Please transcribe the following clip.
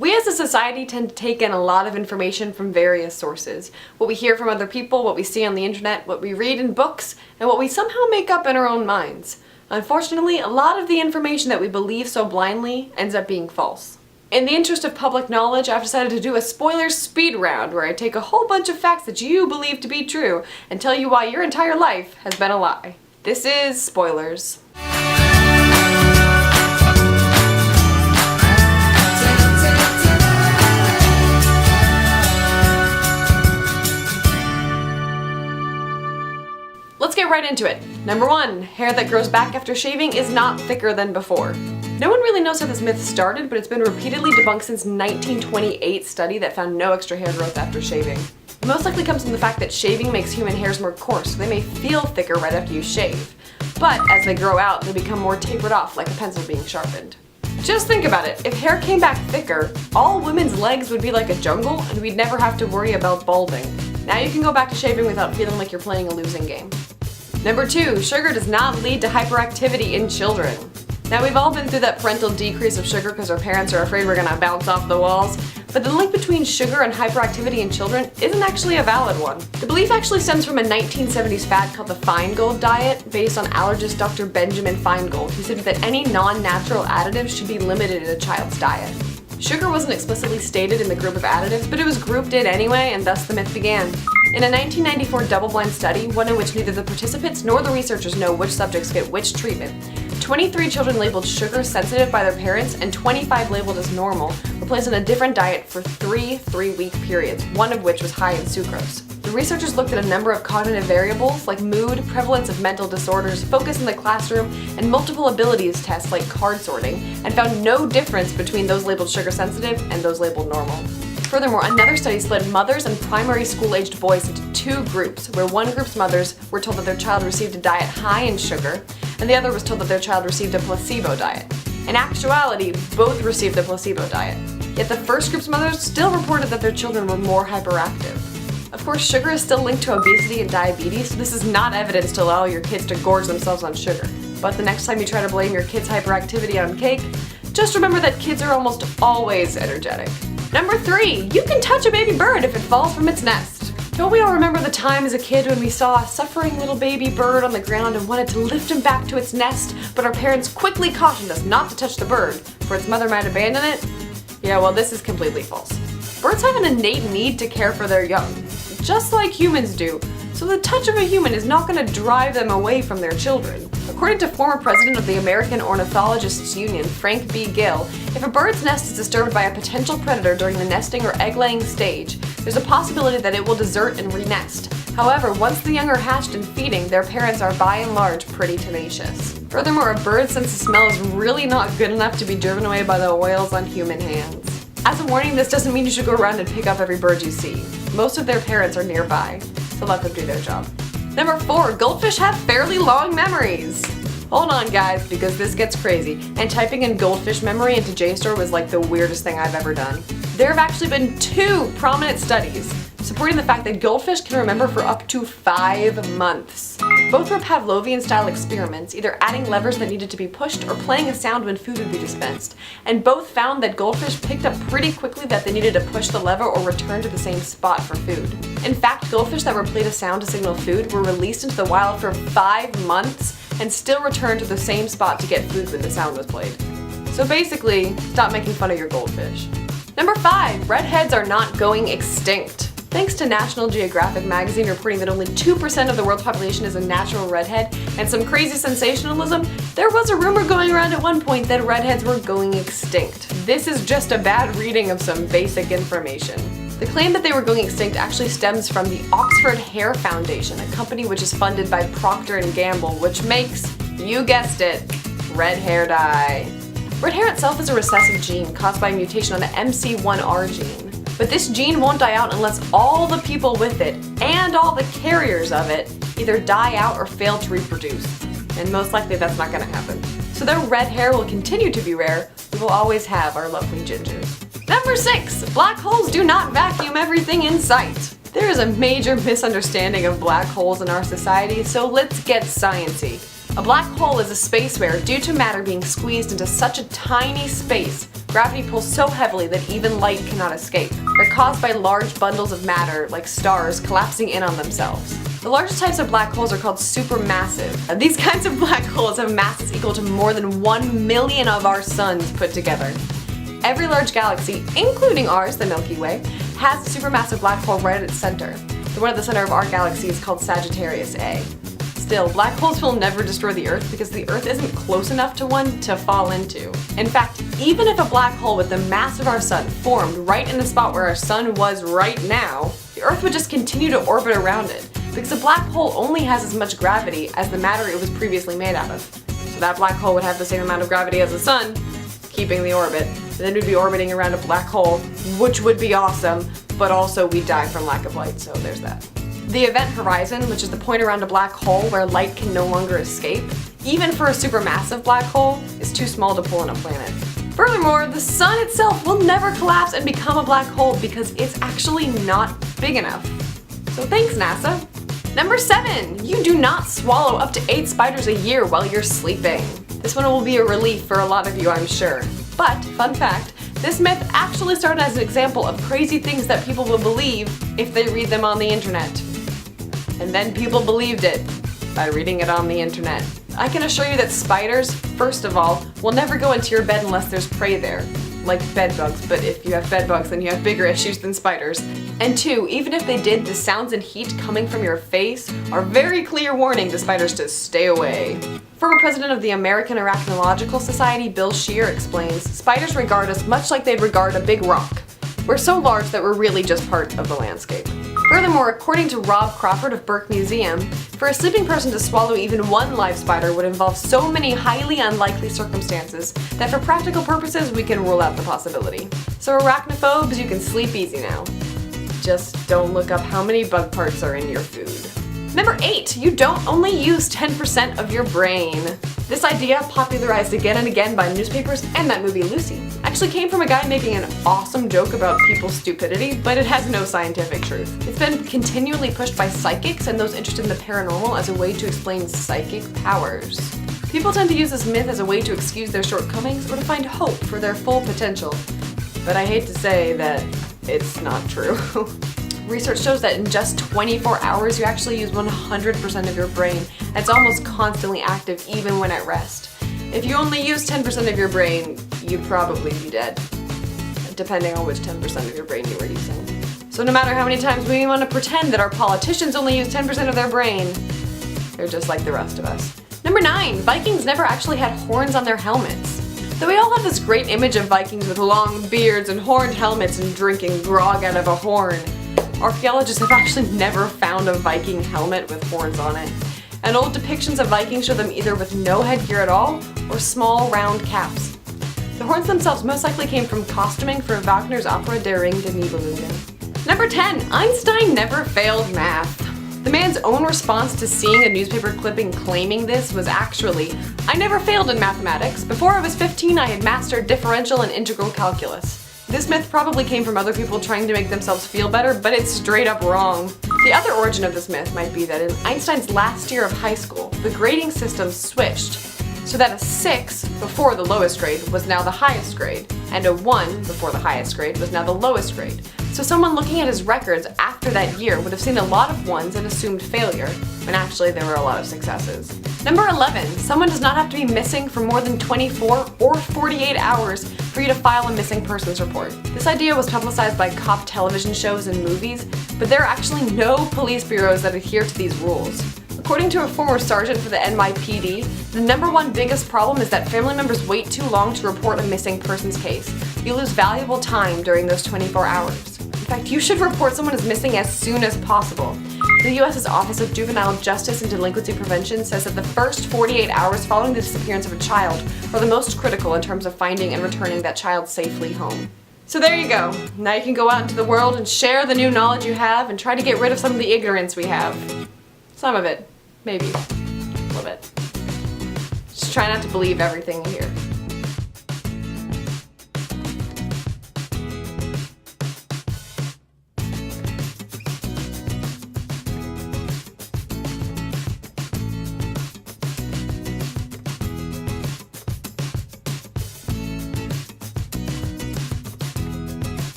We as a society tend to take in a lot of information from various sources. What we hear from other people, what we see on the internet, what we read in books, and what we somehow make up in our own minds. Unfortunately, a lot of the information that we believe so blindly ends up being false. In the interest of public knowledge, I've decided to do a spoilers speed round where I take a whole bunch of facts that you believe to be true and tell you why your entire life has been a lie. This is Spoilers. Let's get right into it. Number 1, hair that grows back after shaving is not thicker than before. No one really knows how this myth started, but it's been repeatedly debunked since 1928 study that found no extra hair growth after shaving. It most likely comes from the fact that shaving makes human hairs more coarse, so they may feel thicker right after you shave. But as they grow out, they become more tapered off like a pencil being sharpened. Just think about it. If hair came back thicker, all women's legs would be like a jungle and we'd never have to worry about balding. Now you can go back to shaving without feeling like you're playing a losing game. Number 2, sugar does not lead to hyperactivity in children. Now we've all been through that parental decrease of sugar because our parents are afraid we're gonna bounce off the walls, but the link between sugar and hyperactivity in children isn't actually a valid one. The belief actually stems from a 1970s fad called the Feingold diet, based on allergist Dr. Benjamin Feingold, who stated that any non-natural additives should be limited in a child's diet. Sugar wasn't explicitly stated in the group of additives, but it was grouped in anyway, and thus the myth began. In a 1994 double-blind study, one in which neither the participants nor the researchers know which subjects get which treatment, 23 children labeled sugar sensitive by their parents and 25 labeled as normal were placed on a different diet for 3 3-week periods, one of which was high in sucrose. The researchers looked at a number of cognitive variables like mood, prevalence of mental disorders, focus in the classroom, and multiple abilities tests like card sorting, and found no difference between those labeled sugar sensitive and those labeled normal. Furthermore, another study split mothers and primary school-aged boys into 2 groups, where one group's mothers were told that their child received a diet high in sugar, and the other was told that their child received a placebo diet. In actuality, both received the placebo diet. Yet the first group's mothers still reported that their children were more hyperactive. Of course, sugar is still linked to obesity and diabetes, so this is not evidence to allow your kids to gorge themselves on sugar. But the next time you try to blame your kids' hyperactivity on cake, just remember that kids are almost always energetic. Number 3, you can touch a baby bird if it falls from its nest. Don't we all remember the time as a kid when we saw a suffering little baby bird on the ground and wanted to lift him back to its nest, but our parents quickly cautioned us not to touch the bird, for its mother might abandon it? Yeah, well, this is completely false. Birds have an innate need to care for their young, just like humans do, so the touch of a human is not going to drive them away from their children. According to former president of the American Ornithologists Union, Frank B. Gill, if a bird's nest is disturbed by a potential predator during the nesting or egg-laying stage, there's a possibility that it will desert and re-nest. However, once the young are hatched and feeding, their parents are by and large pretty tenacious. Furthermore, a bird's sense of smell is really not good enough to be driven away by the oils on human hands. As a warning, this doesn't mean you should go around and pick up every bird you see. Most of their parents are nearby, so let them do their job. Number 4, goldfish have fairly long memories. Hold on guys, because this gets crazy, and typing in goldfish memory into JSTOR was like the weirdest thing I've ever done. There have actually been 2 prominent studies supporting the fact that goldfish can remember for up to 5 months. Both were Pavlovian-style experiments, either adding levers that needed to be pushed or playing a sound when food would be dispensed, and both found that goldfish picked up pretty quickly that they needed to push the lever or return to the same spot for food. In fact, goldfish that were played a sound to signal food were released into the wild for 5 months and still returned to the same spot to get food when the sound was played. So basically, stop making fun of your goldfish. Number 5, redheads are not going extinct. Thanks to National Geographic magazine reporting that only 2% of the world's population is a natural redhead, and some crazy sensationalism, there was a rumor going around at one point that redheads were going extinct. This is just a bad reading of some basic information. The claim that they were going extinct actually stems from the Oxford Hair Foundation, a company which is funded by Procter & Gamble, which makes, you guessed it, red hair dye. Red hair itself is a recessive gene caused by a mutation on the MC1R gene. But this gene won't die out unless all the people with it, and all the carriers of it, either die out or fail to reproduce. And most likely that's not gonna happen. So though red hair will continue to be rare, we will always have our lovely gingers. Number 6, black holes do not vacuum everything in sight. There is a major misunderstanding of black holes in our society, so let's get sciencey. A black hole is a space where, due to matter being squeezed into such a tiny space, gravity pulls so heavily that even light cannot escape. They're caused by large bundles of matter, like stars, collapsing in on themselves. The largest types of black holes are called supermassive. These kinds of black holes have masses equal to more than 1 million of our suns put together. Every large galaxy, including ours, the Milky Way, has a supermassive black hole right at its center. The one at the center of our galaxy is called Sagittarius A. Still, black holes will never destroy the Earth because the Earth isn't close enough to one to fall into. In fact, even if a black hole with the mass of our sun formed right in the spot where our sun was right now, the Earth would just continue to orbit around it, because a black hole only has as much gravity as the matter it was previously made out of. So that black hole would have the same amount of gravity as the sun, keeping the orbit. And then we'd be orbiting around a black hole, which would be awesome, but also we'd die from lack of light, so there's that. The event horizon, which is the point around a black hole where light can no longer escape, even for a supermassive black hole, is too small to pull in a planet. Furthermore, the sun itself will never collapse and become a black hole because it's actually not big enough. So thanks, NASA. Number 7, you do not swallow up to 8 spiders a year while you're sleeping. This one will be a relief for a lot of you, I'm sure. But, fun fact, this myth actually started as an example of crazy things that people will believe if they read them on the internet. And then people believed it by reading it on the internet. I can assure you that spiders, first of all, will never go into your bed unless there's prey there. Like bed bugs, but if you have bed bugs then you have bigger issues than spiders. And 2, even if they did, the sounds and heat coming from your face are very clear warning to spiders to stay away. Former president of the American Arachnological Society, Bill Scheer, explains, spiders regard us much like they'd regard a big rock. We're so large that we're really just part of the landscape. Furthermore, according to Rob Crawford of Burke Museum, for a sleeping person to swallow even one live spider would involve so many highly unlikely circumstances that for practical purposes we can rule out the possibility. So arachnophobes, you can sleep easy now. Just don't look up how many bug parts are in your food. Number 8, you don't only use 10% of your brain. This idea, popularized again and again by newspapers and that movie Lucy, actually came from a guy making an awesome joke about people's stupidity, but it has no scientific truth. It's been continually pushed by psychics and those interested in the paranormal as a way to explain psychic powers. People tend to use this myth as a way to excuse their shortcomings or to find hope for their full potential. But I hate to say that it's not true. Research shows that in just 24 hours you actually use 100% of your brain. It's almost constantly active even when at rest. If you only use 10% of your brain, you'd probably be dead, depending on which 10% of your brain you were using. So no matter how many times we want to pretend that our politicians only use 10% of their brain, they're just like the rest of us. Number 9, Vikings never actually had horns on their helmets. Though we all have this great image of Vikings with long beards and horned helmets and drinking grog out of a horn, archaeologists have actually never found a Viking helmet with horns on it. And old depictions of Vikings show them either with no headgear at all or small round caps. The horns themselves most likely came from costuming for Wagner's opera Der Ring der Nibelungen. Number 10, Einstein never failed math. The man's own response to seeing a newspaper clipping claiming this was actually, I never failed in mathematics. Before I was 15, I had mastered differential and integral calculus. This myth probably came from other people trying to make themselves feel better, but it's straight up wrong. The other origin of this myth might be that in Einstein's last year of high school, the grading system switched so that a 6 before the lowest grade was now the highest grade, and a 1 before the highest grade was now the lowest grade. So someone looking at his records after that year would have seen a lot of 1s and assumed failure, when actually there were a lot of successes. Number 11, someone does not have to be missing for more than 24 or 48 hours for you to file a missing persons report. This idea was publicized by cop television shows and movies, but there are actually no police bureaus that adhere to these rules. According to a former sergeant for the NYPD, the number 1 biggest problem is that family members wait too long to report a missing persons case. You lose valuable time during those 24 hours. In fact, you should report someone is missing as soon as possible. The U.S.'s Office of Juvenile Justice and Delinquency Prevention says that the first 48 hours following the disappearance of a child are the most critical in terms of finding and returning that child safely home. So there you go. Now you can go out into the world and share the new knowledge you have and try to get rid of some of the ignorance we have. Some of it. Maybe. A little bit. Just try not to believe everything you hear.